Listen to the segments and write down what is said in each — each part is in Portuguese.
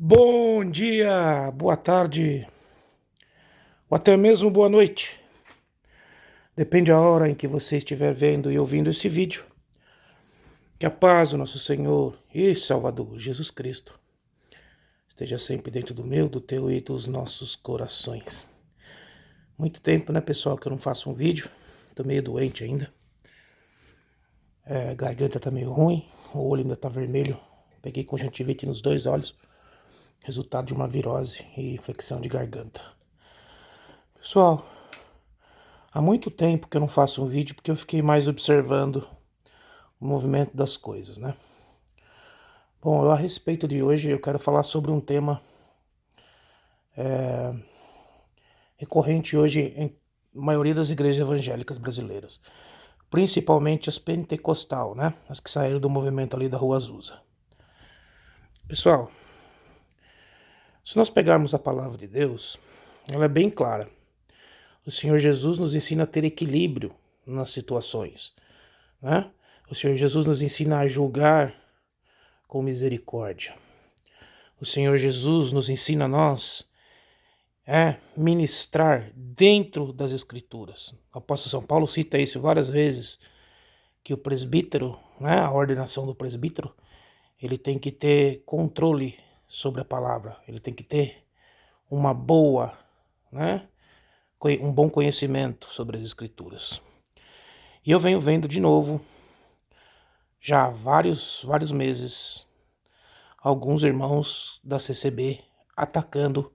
Bom dia, boa tarde, ou até mesmo boa noite. Depende da hora em que você estiver vendo e ouvindo esse vídeo. Que a paz do nosso Senhor e Salvador Jesus Cristo esteja sempre dentro do meu, do teu e dos nossos corações. Muito tempo, né, pessoal, que eu não faço um vídeo. Tô meio doente ainda. A garganta tá meio ruim, o olho ainda tá vermelho. Peguei conjuntivite nos dois olhos. Resultado de uma virose e infecção de garganta. Pessoal, há muito tempo que eu não faço um vídeo porque eu fiquei mais observando o movimento das coisas, né? Bom, a respeito de hoje eu quero falar sobre um tema recorrente hoje em maioria das igrejas evangélicas brasileiras, principalmente as pentecostal, né? As que saíram do movimento ali da Rua Azusa. Pessoal, se nós pegarmos a palavra de Deus, ela é bem clara. O Senhor Jesus nos ensina a ter equilíbrio nas situações, né? O Senhor Jesus nos ensina a julgar com misericórdia. O Senhor Jesus nos ensina a nós ministrar dentro das Escrituras. O apóstolo São Paulo cita isso várias vezes, que o presbítero, né, a ordenação do presbítero, ele tem que ter controle sobre a palavra, ele tem que ter uma boa, né, um bom conhecimento sobre as Escrituras. E eu venho vendo de novo, já há vários meses, alguns irmãos da CCB atacando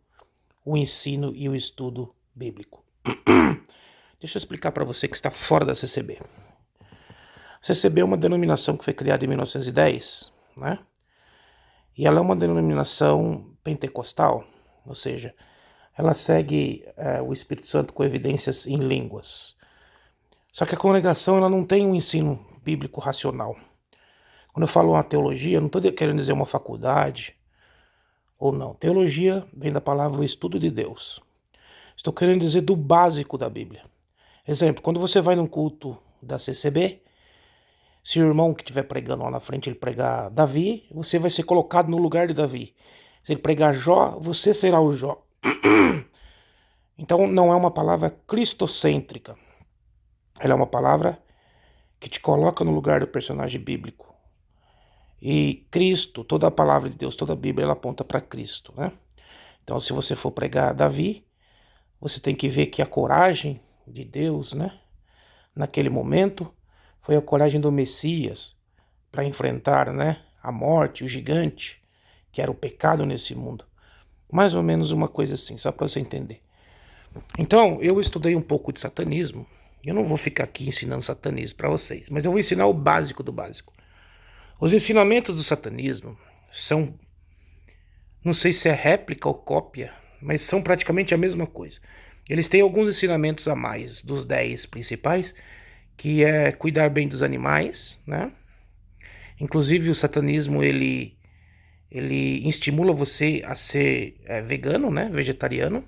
o ensino e o estudo bíblico. Deixa eu explicar para você que está fora da CCB. A CCB é uma denominação que foi criada em 1910, né? E ela é uma denominação pentecostal, ou seja, ela segue o Espírito Santo com evidências em línguas. Só que a congregação ela não tem um ensino bíblico racional. Quando eu falo uma teologia, eu não estou querendo dizer uma faculdade ou não. Teologia vem da palavra o estudo de Deus. Estou querendo dizer do básico da Bíblia. Exemplo, quando você vai num culto da CCB, se o irmão que estiver pregando lá na frente, ele pregar Davi, você vai ser colocado no lugar de Davi. Se ele pregar Jó, você será o Jó. Então não é uma palavra cristocêntrica. Ela é uma palavra que te coloca no lugar do personagem bíblico. E Cristo, toda a palavra de Deus, toda a Bíblia, ela aponta para Cristo, né? Então se você for pregar Davi, você tem que ver que a coragem de Deus, né, naquele momento, foi a coragem do Messias para enfrentar, né, a morte, o gigante, que era o pecado nesse mundo. Mais ou menos uma coisa assim, só para você entender. Então, eu estudei um pouco de satanismo, e eu não vou ficar aqui ensinando satanismo para vocês, mas eu vou ensinar o básico do básico. Os ensinamentos do satanismo são, não sei se é réplica ou cópia, mas são praticamente a mesma coisa. Eles têm alguns ensinamentos a mais dos 10 principais, que é cuidar bem dos animais, né? Inclusive o satanismo, ele estimula você a ser vegano, né? Vegetariano.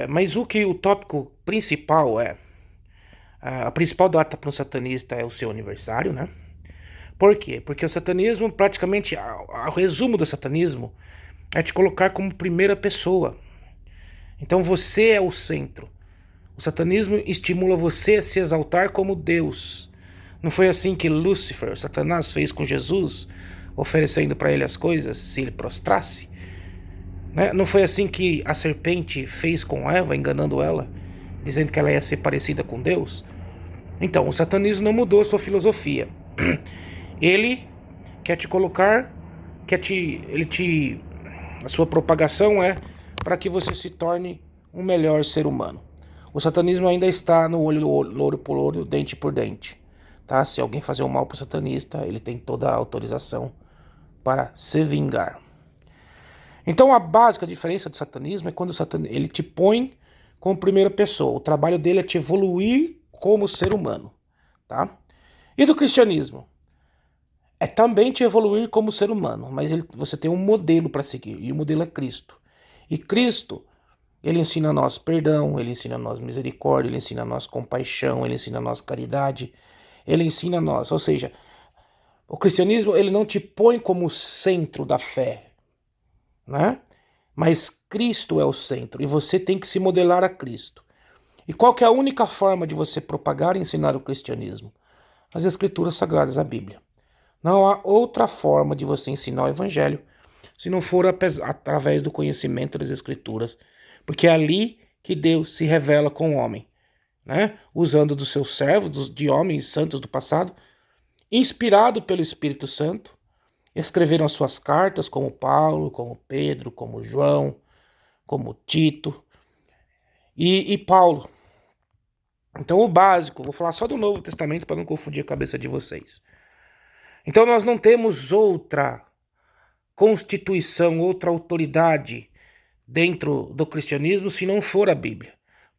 Mas o tópico principal a principal data para um satanista é o seu aniversário, né? Por quê? Porque o satanismo, praticamente, o resumo do satanismo é te colocar como primeira pessoa. Então você é o centro. O satanismo estimula você a se exaltar como Deus. Não foi assim que Lúcifer, Satanás, fez com Jesus, oferecendo para ele as coisas se ele prostrasse? Né? Não foi assim que a serpente fez com Eva, enganando ela, dizendo que ela ia ser parecida com Deus? Então, o satanismo não mudou a sua filosofia. Ele quer te colocar, a sua propagação é para que você se torne um melhor ser humano. O satanismo ainda está no olho por olho, dente por dente. Tá? Se alguém fazer um mal para o satanista, ele tem toda a autorização para se vingar. Então a básica diferença do satanismo é quando ele te põe como primeira pessoa. O trabalho dele é te evoluir como ser humano. Tá? E do cristianismo? É também te evoluir como ser humano, mas você tem um modelo para seguir, e o modelo é Cristo. E Cristo, ele ensina a nós perdão, ele ensina a nós misericórdia, ele ensina a nós compaixão, ele ensina a nós caridade, ele ensina a nós, ou seja, o cristianismo ele não te põe como centro da fé, né? Mas Cristo é o centro e você tem que se modelar a Cristo. E qual que é a única forma de você propagar e ensinar o cristianismo? As Escrituras Sagradas, a Bíblia. Não há outra forma de você ensinar o Evangelho se não for através do conhecimento das Escrituras, porque é ali que Deus se revela com o homem, né? Usando dos seus servos, de homens santos do passado, inspirado pelo Espírito Santo, escreveram as suas cartas, como Paulo, como Pedro, como João, como Tito e Paulo. Então, o básico, vou falar só do Novo Testamento para não confundir a cabeça de vocês. Então, nós não temos outra constituição, outra autoridade dentro do cristianismo se não for a Bíblia.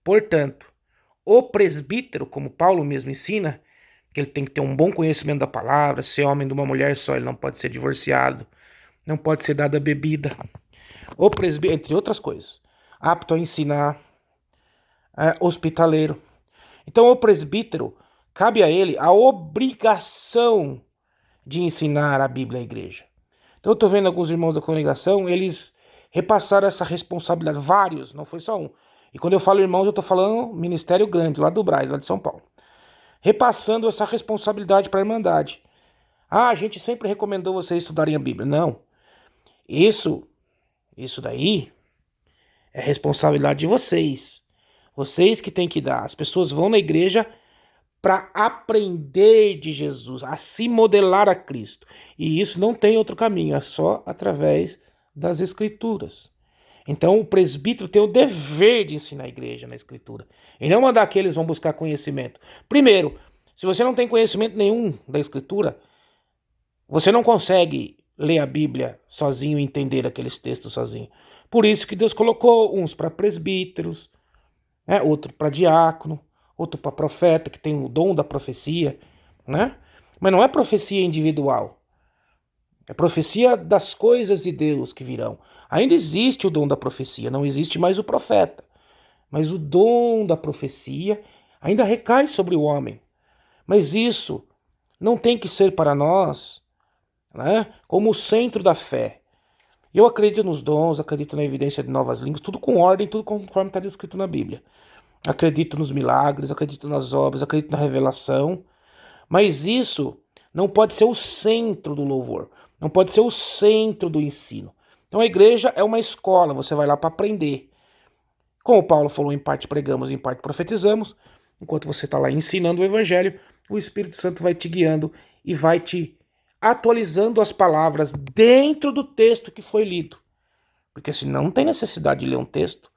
Portanto, o presbítero, como Paulo mesmo ensina, que ele tem que ter um bom conhecimento da palavra, ser homem de uma mulher só, ele não pode ser divorciado, não pode ser dada bebida. O presbítero, entre outras coisas, apto a ensinar, hospitaleiro. Então, o presbítero, cabe a ele a obrigação de ensinar a Bíblia à igreja. Então, eu estou vendo alguns irmãos da congregação, eles repassaram essa responsabilidade, vários, não foi só um. E quando eu falo irmãos, eu estou falando ministério grande, lá do Brás, lá de São Paulo. Repassando essa responsabilidade para a Irmandade. A gente sempre recomendou vocês estudarem a Bíblia. Não. Isso daí é responsabilidade de vocês. Vocês que têm que dar. As pessoas vão na igreja para aprender de Jesus, a se modelar a Cristo. E isso não tem outro caminho, é só através das Escrituras. Então o presbítero tem o dever de ensinar a igreja na Escritura. E não mandar que eles vão buscar conhecimento. Primeiro, se você não tem conhecimento nenhum da Escritura, você não consegue ler a Bíblia sozinho e entender aqueles textos sozinho. Por isso que Deus colocou uns para presbíteros, né, outro para diácono, outro para profeta, que tem o dom da profecia, né? Mas não é profecia individual. É profecia das coisas de Deus que virão. Ainda existe o dom da profecia, não existe mais o profeta. Mas o dom da profecia ainda recai sobre o homem. Mas isso não tem que ser para nós, né, como o centro da fé. Eu acredito nos dons, acredito na evidência de novas línguas, tudo com ordem, tudo conforme está descrito na Bíblia. Acredito nos milagres, acredito nas obras, acredito na revelação. Mas isso não pode ser o centro do louvor, não pode ser o centro do ensino. Então a igreja é uma escola, você vai lá para aprender. Como Paulo falou, em parte pregamos, em parte profetizamos. Enquanto você está lá ensinando o evangelho, o Espírito Santo vai te guiando e vai te atualizando as palavras dentro do texto que foi lido. Porque se não tem necessidade de ler um texto,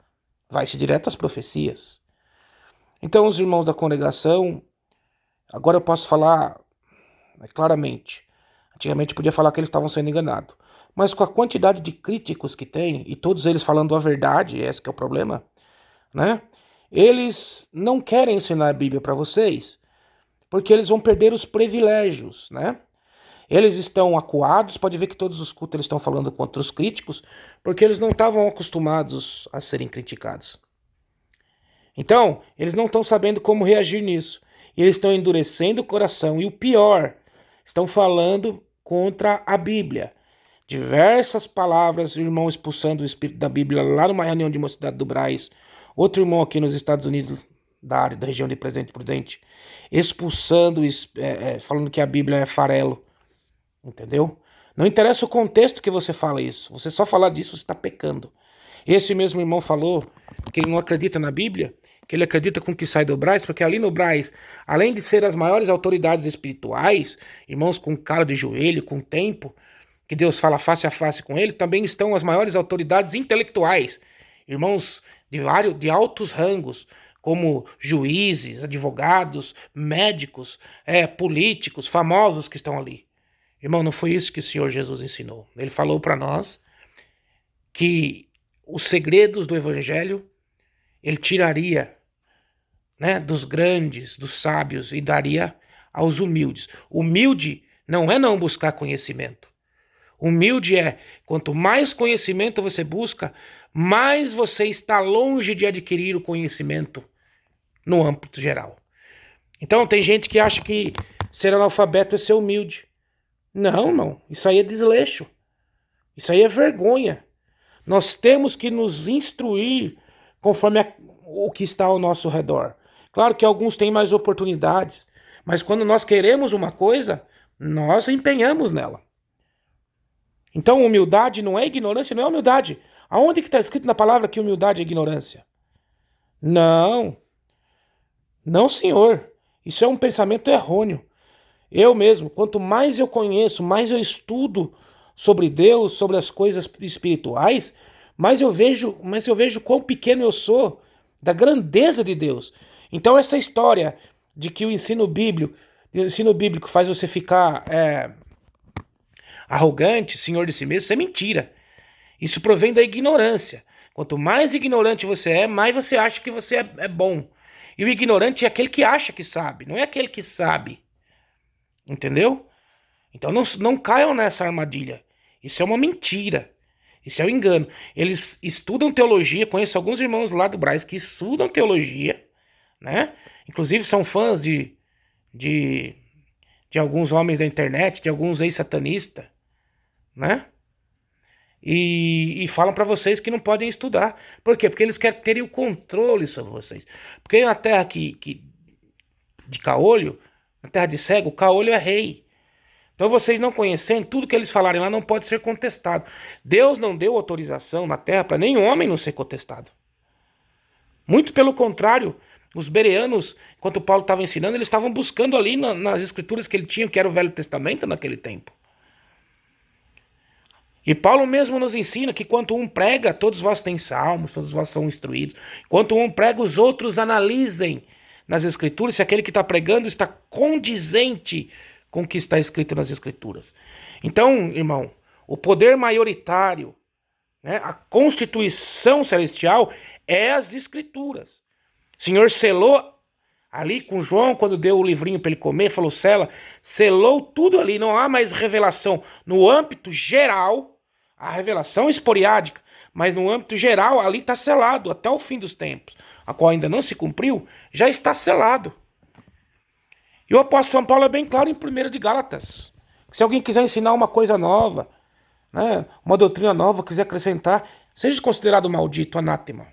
vai-se direto às profecias. Então os irmãos da congregação, agora eu posso falar claramente. Antigamente podia falar que eles estavam sendo enganados. Mas com a quantidade de críticos que tem, e todos eles falando a verdade, esse que é o problema, né? Eles não querem ensinar a Bíblia para vocês, porque eles vão perder os privilégios, né? Eles estão acuados, pode ver que todos os cultos eles estão falando contra os críticos, porque eles não estavam acostumados a serem criticados. Então, eles não estão sabendo como reagir nisso. E eles estão endurecendo o coração. E o pior, estão falando contra a Bíblia. Diversas palavras, o irmão expulsando o espírito da Bíblia lá numa reunião de Mocidade do Brás. Outro irmão aqui nos Estados Unidos, da região de Presidente Prudente, expulsando, falando que a Bíblia é farelo. Entendeu? Não interessa o contexto que você fala isso. Você só falar disso, você está pecando. Esse mesmo irmão falou que ele não acredita na Bíblia, que ele acredita com o que sai do Brás, porque ali no Brás, além de ser as maiores autoridades espirituais, irmãos com cara de joelho, com tempo, que Deus fala face a face com ele, também estão as maiores autoridades intelectuais, irmãos de altos rangos, como juízes, advogados, médicos, políticos, famosos que estão ali. Irmão, não foi isso que o Senhor Jesus ensinou. Ele falou para nós que os segredos do Evangelho ele tiraria, né, dos grandes, dos sábios e daria aos humildes. Humilde não é não buscar conhecimento. Humilde é, quanto mais conhecimento você busca, mais você está longe de adquirir o conhecimento no âmbito geral. Então tem gente que acha que ser analfabeto é ser humilde. Não, isso aí é desleixo. Isso aí é vergonha. Nós temos que nos instruir conforme o que está ao nosso redor. Claro que alguns têm mais oportunidades, mas quando nós queremos uma coisa, nós empenhamos nela. Então, humildade não é ignorância, não é humildade. Aonde que está escrito na palavra que humildade é ignorância? Não, não, senhor. Isso é um pensamento errôneo. Eu mesmo, quanto mais eu conheço, mais eu estudo sobre Deus, sobre as coisas espirituais, mais eu vejo quão pequeno eu sou da grandeza de Deus. Então essa história de que o ensino bíblico faz você ficar arrogante, senhor de si mesmo, isso é mentira. Isso provém da ignorância. Quanto mais ignorante você é, mais você acha que você é bom. E o ignorante é aquele que acha que sabe, não é aquele que sabe. Entendeu? Então não caiam nessa armadilha. Isso é uma mentira. Isso é um engano. Eles estudam teologia, conheço alguns irmãos lá do Brás que estudam teologia, né? Inclusive são fãs de alguns homens da internet, de alguns ex-satanistas, né? E falam pra vocês que não podem estudar. Por quê? Porque eles querem ter o controle sobre vocês. Porque na terra de caolho, na terra de cego, o caolho é rei. Então vocês não conhecendo, tudo que eles falarem lá não pode ser contestado. Deus não deu autorização na terra para nenhum homem não ser contestado. Muito pelo contrário, os bereanos, enquanto Paulo estava ensinando, eles estavam buscando ali nas escrituras que ele tinha, que era o Velho Testamento naquele tempo. E Paulo mesmo nos ensina que quanto um prega, todos vós têm salmos, todos vós são instruídos. Quanto um prega, os outros analisem nas escrituras se aquele que está pregando está condizente com o que está escrito nas escrituras. Então, irmão, o poder maioritário, né, a constituição celestial é as escrituras. O Senhor selou ali com João, quando deu o livrinho para ele comer, falou selou tudo ali, não há mais revelação no âmbito geral, a revelação esporádica, mas no âmbito geral ali está selado até o fim dos tempos, a qual ainda não se cumpriu, já está selado. E o apóstolo São Paulo é bem claro em 1 de Gálatas. Se alguém quiser ensinar uma coisa nova, né, uma doutrina nova, quiser acrescentar, seja considerado maldito, anátema.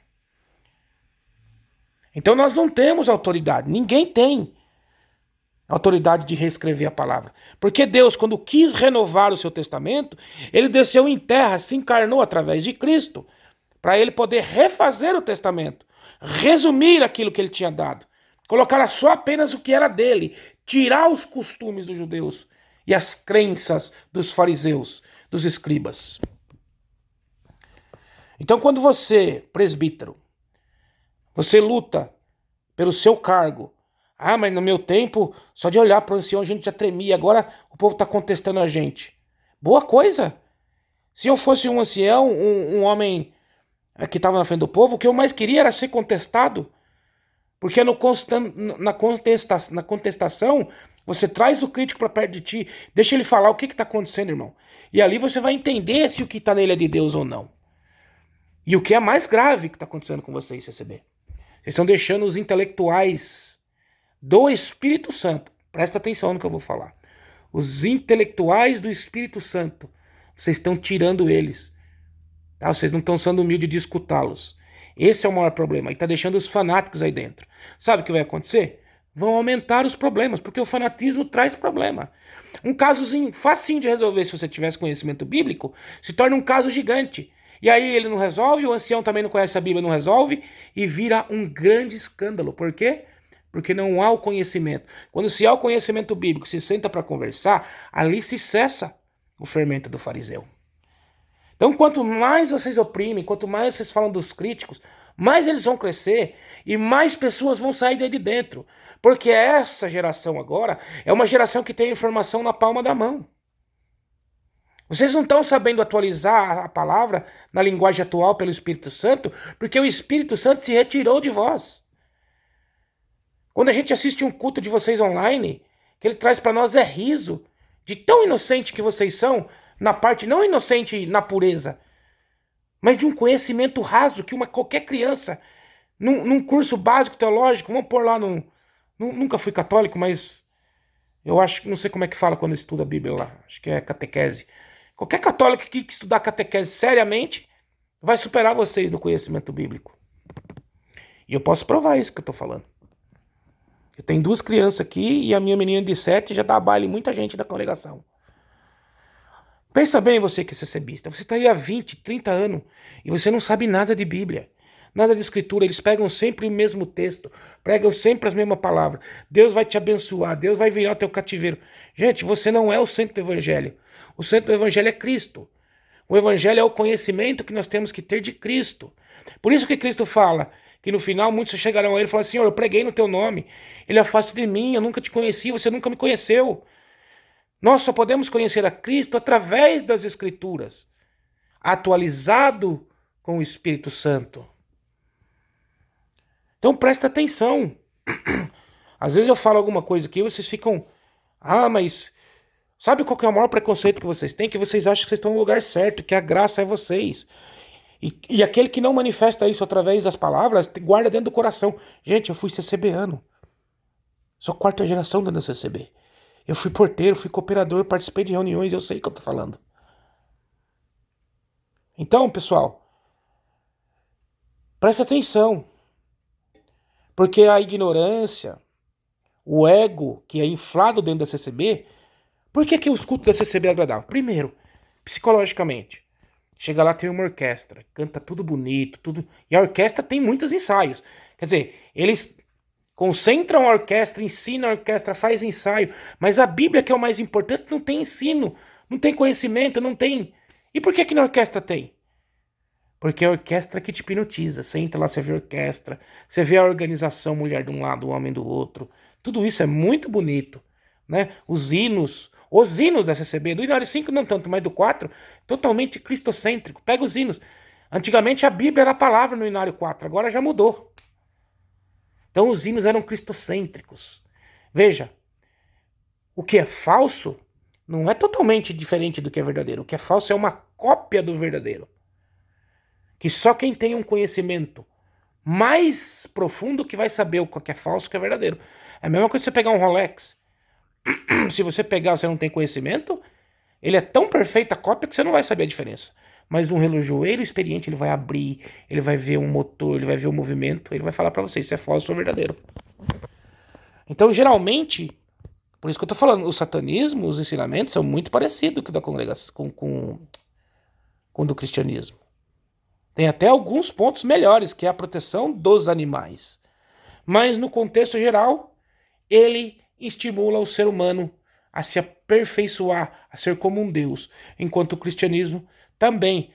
Então nós não temos autoridade, ninguém tem autoridade de reescrever a palavra. Porque Deus, quando quis renovar o seu testamento, ele desceu em terra, se encarnou através de Cristo, para ele poder refazer o testamento, resumir aquilo que ele tinha dado, colocar só apenas o que era dele, tirar os costumes dos judeus e as crenças dos fariseus, dos escribas. Então quando você, presbítero, você luta pelo seu cargo. Ah, mas no meu tempo, só de olhar para o ancião a gente já tremia. Agora o povo está contestando a gente. Boa coisa. Se eu fosse um ancião, um homem que estava na frente do povo, o que eu mais queria era ser contestado. Porque na contestação, você traz o crítico para perto de ti, deixa ele falar o que está acontecendo, irmão. E ali você vai entender se o que está nele é de Deus ou não. E o que é mais grave que está acontecendo com vocês, CCB? Vocês estão deixando os intelectuais do Espírito Santo, presta atenção no que eu vou falar, os intelectuais do Espírito Santo, vocês estão tirando eles, tá? Vocês não estão sendo humildes de escutá-los. Esse é o maior problema, e está deixando os fanáticos aí dentro. Sabe o que vai acontecer? Vão aumentar os problemas, porque o fanatismo traz problema. Um casozinho facinho de resolver, se você tivesse conhecimento bíblico, se torna um caso gigante. E aí ele não resolve, o ancião também não conhece a Bíblia, não resolve, e vira um grande escândalo. Por quê? Porque não há o conhecimento. Quando se há o conhecimento bíblico, se senta para conversar, ali se cessa o fermento do fariseu. Então, quanto mais vocês oprimem, quanto mais vocês falam dos críticos, mais eles vão crescer e mais pessoas vão sair daí de dentro. Porque essa geração agora é uma geração que tem informação na palma da mão. Vocês não estão sabendo atualizar a palavra na linguagem atual pelo Espírito Santo, porque o Espírito Santo se retirou de vós. Quando a gente assiste um culto de vocês online, que ele traz para nós é riso, de tão inocente que vocês são, na parte não inocente na pureza, mas de um conhecimento raso que qualquer criança, num curso básico teológico, vamos pôr lá nunca fui católico, mas eu acho que não sei como é que fala quando estuda a Bíblia lá, acho que é catequese. Qualquer católico que estudar catequese seriamente, vai superar vocês no conhecimento bíblico. E eu posso provar isso que eu tô falando. Eu tenho 2 crianças aqui e a minha menina de 7 já dá baile em muita gente da congregação. Pensa bem você que é CCBista. Você tá aí há 20, 30 anos e você não sabe nada de Bíblia. Nada de escritura. Eles pegam sempre o mesmo texto. Pregam sempre as mesmas palavras. Deus vai te abençoar. Deus vai virar o teu cativeiro. Gente, você não é o centro do evangelho. O centro do evangelho é Cristo. O evangelho é o conhecimento que nós temos que ter de Cristo. Por isso que Cristo fala que no final muitos chegarão a ele e falam: Senhor, eu preguei no teu nome. Ele afasta de mim, eu nunca te conheci, você nunca me conheceu. Nós só podemos conhecer a Cristo através das Escrituras, atualizado com o Espírito Santo. Então presta atenção. Às vezes eu falo alguma coisa aqui e vocês ficam... mas... Sabe qual que é o maior preconceito que vocês têm? Que vocês acham que vocês estão no lugar certo, que a graça é vocês. E aquele que não manifesta isso através das palavras, guarda dentro do coração. Gente, eu fui CCBano. Sou 4ª geração dentro da CCB. Eu fui porteiro, fui cooperador, participei de reuniões, eu sei o que eu tô falando. Então, pessoal, presta atenção. Porque a ignorância, o ego que é inflado dentro da CCB... Por que os cultos da CCB é agradável? Primeiro, psicologicamente. Chega lá, tem uma orquestra, canta tudo bonito, tudo... E a orquestra tem muitos ensaios. Quer dizer, eles concentram a orquestra, ensinam a orquestra, faz ensaio. Mas a Bíblia, que é o mais importante, não tem ensino, não tem conhecimento, não tem... E por que na orquestra tem? Porque é a orquestra que te hipnotiza. Você entra lá, você vê a orquestra, você vê a organização, mulher de um lado, homem do outro. Tudo isso é muito bonito, né? Os hinos da CCB, do Inário 5 não tanto, mas do 4, totalmente cristocêntrico. Pega os hinos. Antigamente a Bíblia era a palavra no Inário 4, agora já mudou. Então os hinos eram cristocêntricos. Veja, o que é falso não é totalmente diferente do que é verdadeiro. O que é falso é uma cópia do verdadeiro. Que só quem tem um conhecimento mais profundo que vai saber o que é falso e o que é verdadeiro. É a mesma coisa que você pegar um Rolex. Se você pegar, você não tem conhecimento, ele é tão perfeita a cópia que você não vai saber a diferença. Mas um relojoeiro experiente, ele vai abrir, ele vai ver um motor, ele vai ver o movimento, ele vai falar pra você se é falso ou verdadeiro. Então, geralmente, por isso que eu tô falando, o satanismo, os ensinamentos são muito parecidos com o da congregação, com o do cristianismo. Tem até alguns pontos melhores, que é a proteção dos animais. Mas no contexto geral, ele estimula o ser humano a se aperfeiçoar, a ser como um Deus. Enquanto o cristianismo também,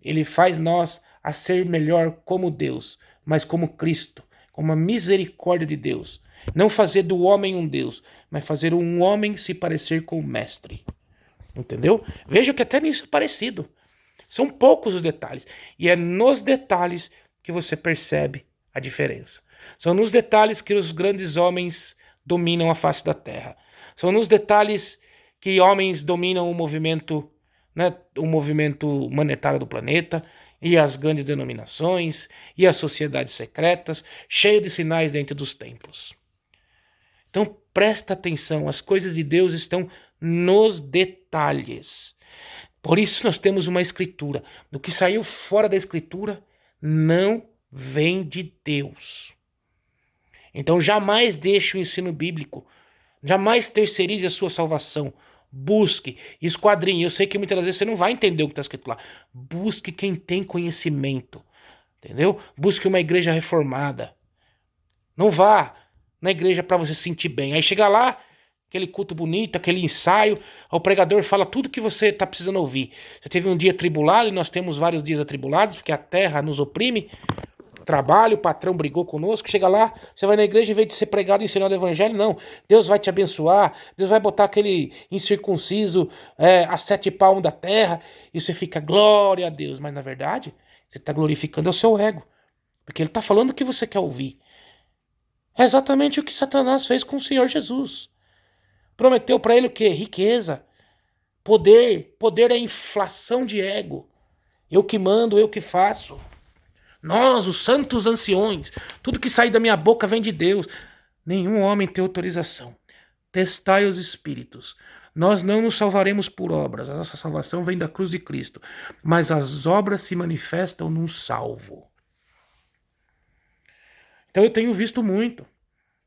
ele faz nós a ser melhor como Deus, mas como Cristo, como a misericórdia de Deus. Não fazer do homem um Deus, mas fazer um homem se parecer com o mestre. Entendeu? Veja que até nisso é parecido. São poucos os detalhes. E é nos detalhes que você percebe a diferença. São nos detalhes que os grandes homens dominam a face da terra. São nos detalhes que homens dominam o movimento monetário do planeta, e as grandes denominações, e as sociedades secretas, cheio de sinais dentro dos templos. Então presta atenção, as coisas de Deus estão nos detalhes. Por isso nós temos uma escritura. O que saiu fora da escritura não vem de Deus. Então jamais deixe o ensino bíblico, jamais terceirize a sua salvação. Busque, esquadrinhe. Eu sei que muitas vezes você não vai entender o que está escrito lá. Busque quem tem conhecimento, entendeu? Busque uma igreja reformada. Não vá na igreja para você se sentir bem. Aí chega lá, aquele culto bonito, aquele ensaio, o pregador fala tudo que você está precisando ouvir. Você teve um dia atribulado, e nós temos vários dias atribulados, porque a terra nos oprime. Trabalho, o patrão brigou conosco, chega lá, você vai na igreja, em vez de ser pregado e ensinado o evangelho, não, Deus vai te abençoar, Deus vai botar aquele incircunciso a 7 palmos da terra, e você fica, glória a Deus, mas na verdade, você está glorificando o seu ego, porque ele está falando o que você quer ouvir. É exatamente o que Satanás fez com o Senhor Jesus. Prometeu para ele o quê? Riqueza, poder é inflação de ego, eu que mando, eu que faço. Nós, os santos anciões, tudo que sai da minha boca vem de Deus. Nenhum homem tem autorização. Testai os espíritos. Nós não nos salvaremos por obras, a nossa salvação vem da cruz de Cristo, mas as obras se manifestam num salvo. Então eu tenho visto muito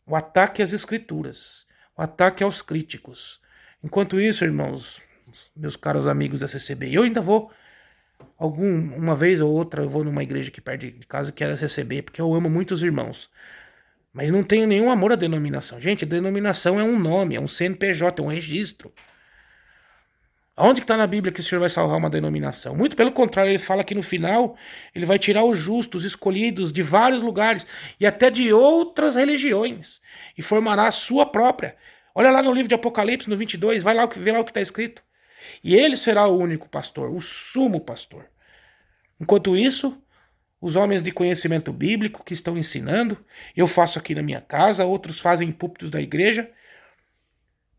o ataque às escrituras, o ataque aos críticos. Enquanto isso, irmãos, meus caros amigos da CCB, eu ainda vou, uma vez ou outra, eu vou numa igreja aqui perto de casa que é a CCB, porque eu amo muitos irmãos. Mas não tenho nenhum amor à denominação. Gente, a denominação é um nome, é um CNPJ, é um registro. Aonde que está na Bíblia que o Senhor vai salvar uma denominação? Muito pelo contrário, ele fala que no final ele vai tirar os justos, escolhidos de vários lugares e até de outras religiões e formará a sua própria. Olha lá no livro de Apocalipse, no 22, vai lá ver lá o que está escrito. E ele será o único pastor, o sumo pastor. Enquanto isso, os homens de conhecimento bíblico que estão ensinando, eu faço aqui na minha casa, outros fazem em púlpitos da igreja.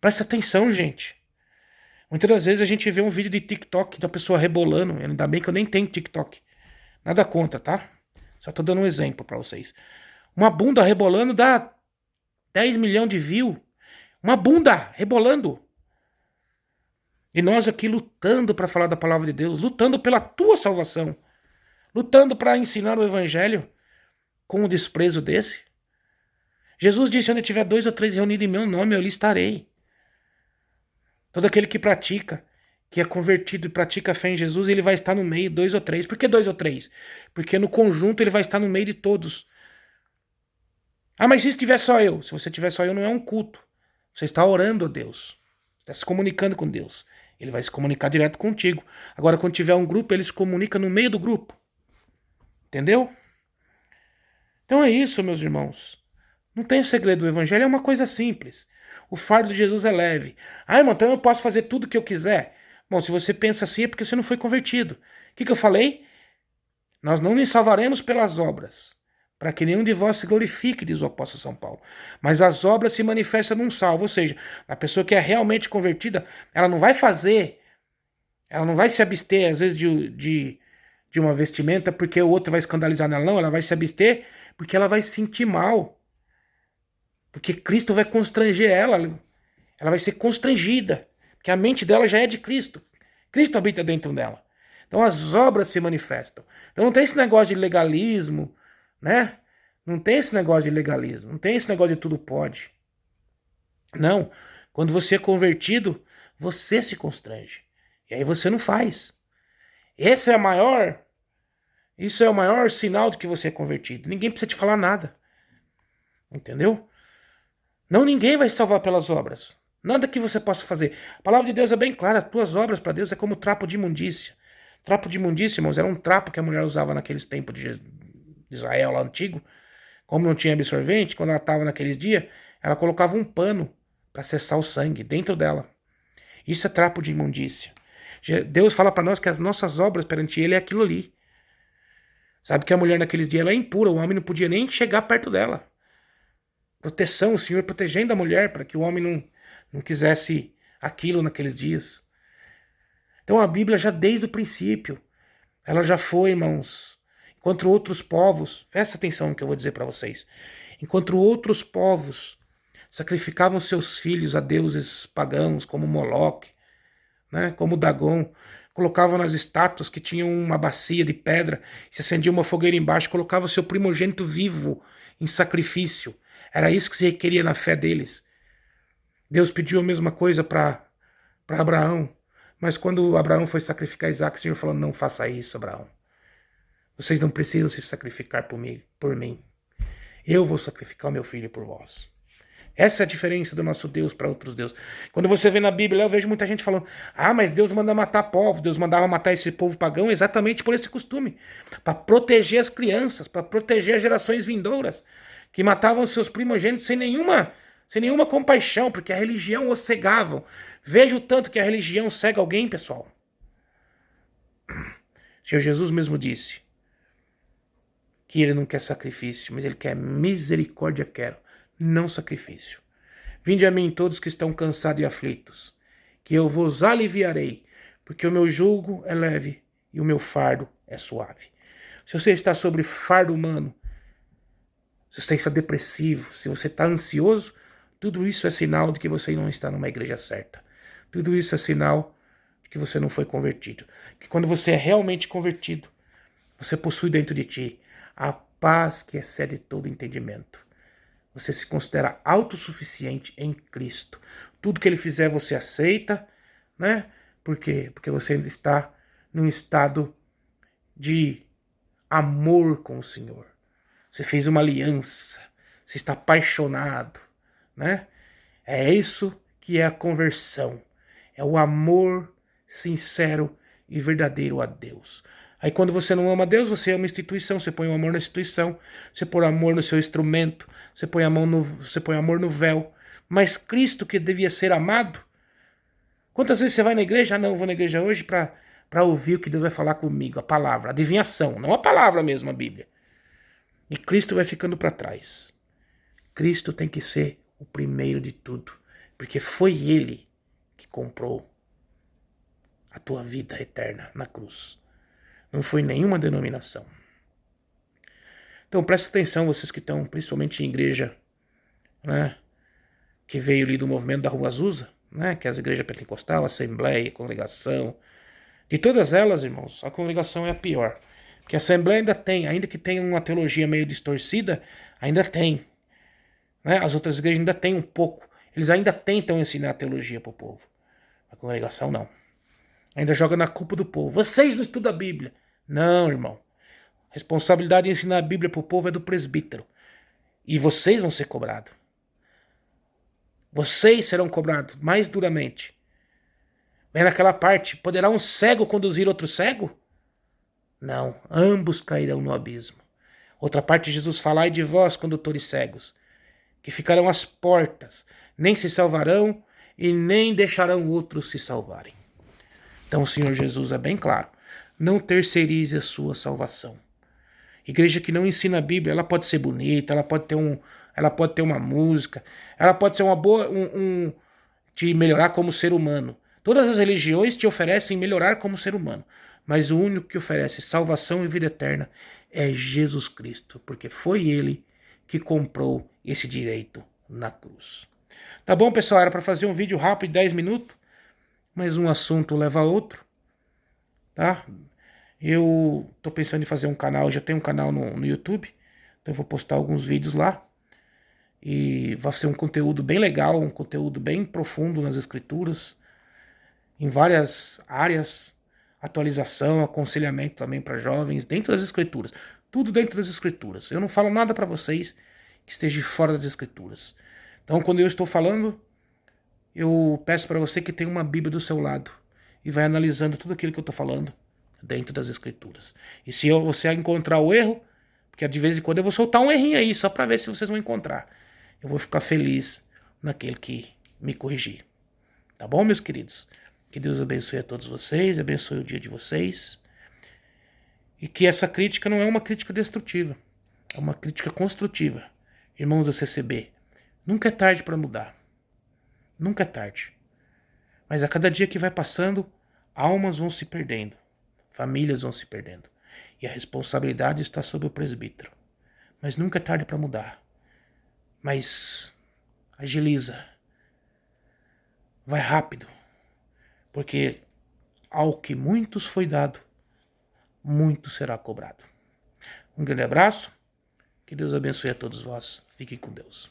Presta atenção, gente. Muitas das vezes a gente vê um vídeo de TikTok da pessoa rebolando. Ainda bem que eu nem tenho TikTok. Nada contra, tá? Só tô dando um exemplo pra vocês. Uma bunda rebolando dá 10 milhões de views. Uma bunda rebolando. E nós aqui lutando pra falar da palavra de Deus. Lutando pela tua salvação. Lutando pra ensinar o evangelho. Com um desprezo desse. Jesus disse, onde tiver 2 ou 3 reunidos em meu nome, eu ali estarei. Todo aquele que pratica, que é convertido e pratica a fé em Jesus, ele vai estar no meio, 2 ou 3. Por que 2 ou 3? Porque no conjunto ele vai estar no meio de todos. Ah, mas se estiver só eu? Se você tiver só eu, não é um culto. Você está orando a Deus. Está se comunicando com Deus. Ele vai se comunicar direto contigo. Agora, quando tiver um grupo, ele se comunica no meio do grupo. Entendeu? Então é isso, meus irmãos. Não tem segredo. O evangelho é uma coisa simples. O fardo de Jesus é leve. Ah, irmão, então eu posso fazer tudo o que eu quiser. Bom, se você pensa assim é porque você não foi convertido. O que eu falei? Nós não nos salvaremos pelas obras, para que nenhum de vós se glorifique, diz o apóstolo São Paulo. Mas as obras se manifestam num salvo. Ou seja, a pessoa que é realmente convertida, ela não vai fazer, ela não vai se abster, às vezes, de uma vestimenta porque o outro vai escandalizar nela. Não, ela vai se abster porque ela vai se sentir mal. Porque Cristo vai constranger ela. Ela vai ser constrangida. Porque a mente dela já é de Cristo. Cristo habita dentro dela. Então as obras se manifestam. Então não tem esse negócio de legalismo, né? Não tem esse negócio de legalismo. Não tem esse negócio de tudo pode. Não. Quando você é convertido, você se constrange. E aí você não faz. Isso é o maior sinal de que você é convertido. Ninguém precisa te falar nada. Entendeu? Não, ninguém vai se salvar pelas obras. Nada que você possa fazer. A palavra de Deus é bem clara. As tuas obras para Deus é como trapo de imundícia. Trapo de imundícia, irmãos, era um trapo que a mulher usava naqueles tempos de Israel lá antigo. Como não tinha absorvente, quando ela estava naqueles dias, ela colocava um pano para cessar o sangue dentro dela. Isso é trapo de imundícia. Deus fala para nós que as nossas obras perante Ele é aquilo ali. Sabe que a mulher naqueles dias ela é impura, o homem não podia nem chegar perto dela. Proteção, o Senhor protegendo a mulher para que o homem não quisesse aquilo naqueles dias. Então a Bíblia já desde o princípio, ela já foi, irmãos, enquanto outros povos, presta atenção no que eu vou dizer para vocês, enquanto outros povos sacrificavam seus filhos a deuses pagãos, como Moloque, né, como Dagon, colocavam nas estátuas que tinham uma bacia de pedra, se acendia uma fogueira embaixo, colocava o seu primogênito vivo em sacrifício. Era isso que se requeria na fé deles. Deus pediu a mesma coisa para Abraão. Mas quando Abraão foi sacrificar Isaac, o Senhor falou, não faça isso, Abraão. Vocês não precisam se sacrificar por mim. Eu vou sacrificar o meu filho por vós. Essa é a diferença do nosso Deus para outros deuses. Quando você vê na Bíblia, eu vejo muita gente falando, mas Deus manda matar povos. Deus mandava matar esse povo pagão exatamente por esse costume. Para proteger as crianças, para proteger as gerações vindouras, que matavam seus primogênitos sem nenhuma compaixão, porque a religião os cegava. Veja o tanto que a religião cega alguém, pessoal. O Senhor Jesus mesmo disse que ele não quer sacrifício, mas ele quer misericórdia, não sacrifício. Vinde a mim todos que estão cansados e aflitos, que eu vos aliviarei, porque o meu jugo é leve e o meu fardo é suave. Se você está sobre fardo humano, se você está depressivo, se você está ansioso, tudo isso é sinal de que você não está numa igreja certa. Tudo isso é sinal de que você não foi convertido. Que quando você é realmente convertido, você possui dentro de ti a paz que excede todo entendimento. Você se considera autossuficiente em Cristo. Tudo que ele fizer você aceita, né? Por quê? Porque você está num estado de amor com o Senhor. Você fez uma aliança, você está apaixonado, né? É isso que é a conversão. É o amor sincero e verdadeiro a Deus. Aí quando você não ama a Deus, você ama a instituição, você põe o amor na instituição, você põe amor no seu instrumento, você põe amor no véu. Mas Cristo, que devia ser amado, quantas vezes você vai na igreja? Ah, não, eu vou na igreja hoje para ouvir o que Deus vai falar comigo, a palavra, a adivinhação, não a palavra mesmo, a Bíblia. E Cristo vai ficando para trás. Cristo tem que ser o primeiro de tudo, porque foi Ele que comprou a tua vida eterna na cruz. Não foi nenhuma denominação. Então presta atenção, vocês que estão principalmente em igreja, né, que veio ali do movimento da Rua Azusa, né, que é as igrejas pentecostal, assembleia, congregação. De todas elas, irmãos, a congregação é a pior. Porque a assembleia ainda tem, ainda que tenha uma teologia meio distorcida, ainda tem. Né? As outras igrejas ainda têm um pouco. Eles ainda tentam ensinar a teologia para o povo. A congregação não. Ainda joga na culpa do povo. Vocês não estudam a Bíblia. Não, irmão. A responsabilidade de ensinar a Bíblia para o povo é do presbítero. E vocês vão ser cobrados. Vocês serão cobrados mais duramente. Vem naquela parte, poderá um cego conduzir outro cego? Não, ambos cairão no abismo. Outra parte, Jesus fala: ai de vós, condutores cegos, que ficarão às portas, nem se salvarão e nem deixarão outros se salvarem. Então o Senhor Jesus é bem claro: não terceirize a sua salvação. Igreja que não ensina a Bíblia, ela pode ser bonita, ela pode ter uma música, ela pode ser uma boa, te melhorar como ser humano. Todas as religiões te oferecem melhorar como ser humano, mas o único que oferece salvação e vida eterna é Jesus Cristo, porque foi Ele que comprou esse direito na cruz. Tá bom, pessoal? Era para fazer um vídeo rápido, 10 minutos, mas um assunto leva a outro, tá? Eu tô pensando em fazer um canal, já tenho um canal no YouTube, então eu vou postar alguns vídeos lá. E vai ser um conteúdo bem legal, um conteúdo bem profundo nas escrituras, em várias áreas, atualização, aconselhamento também para jovens, dentro das escrituras. Tudo dentro das escrituras. Eu não falo nada para vocês que esteja fora das escrituras. Então, quando eu estou falando, eu peço para você que tenha uma Bíblia do seu lado e vai analisando tudo aquilo que eu estou falando dentro das escrituras. E se você encontrar o erro, porque de vez em quando eu vou soltar um errinho aí, só para ver se vocês vão encontrar. Eu vou ficar feliz naquele que me corrigir. Tá bom, meus queridos? Que Deus abençoe a todos vocês, abençoe o dia de vocês. E que essa crítica não é uma crítica destrutiva, é uma crítica construtiva. Irmãos da CCB, nunca é tarde para mudar. Nunca é tarde. Mas a cada dia que vai passando, almas vão se perdendo, famílias vão se perdendo. E a responsabilidade está sobre o presbítero. Mas nunca é tarde para mudar. Mas agiliza. Vai rápido. Porque ao que muitos foi dado, muito será cobrado. Um grande abraço. Que Deus abençoe a todos vós. Fiquem com Deus.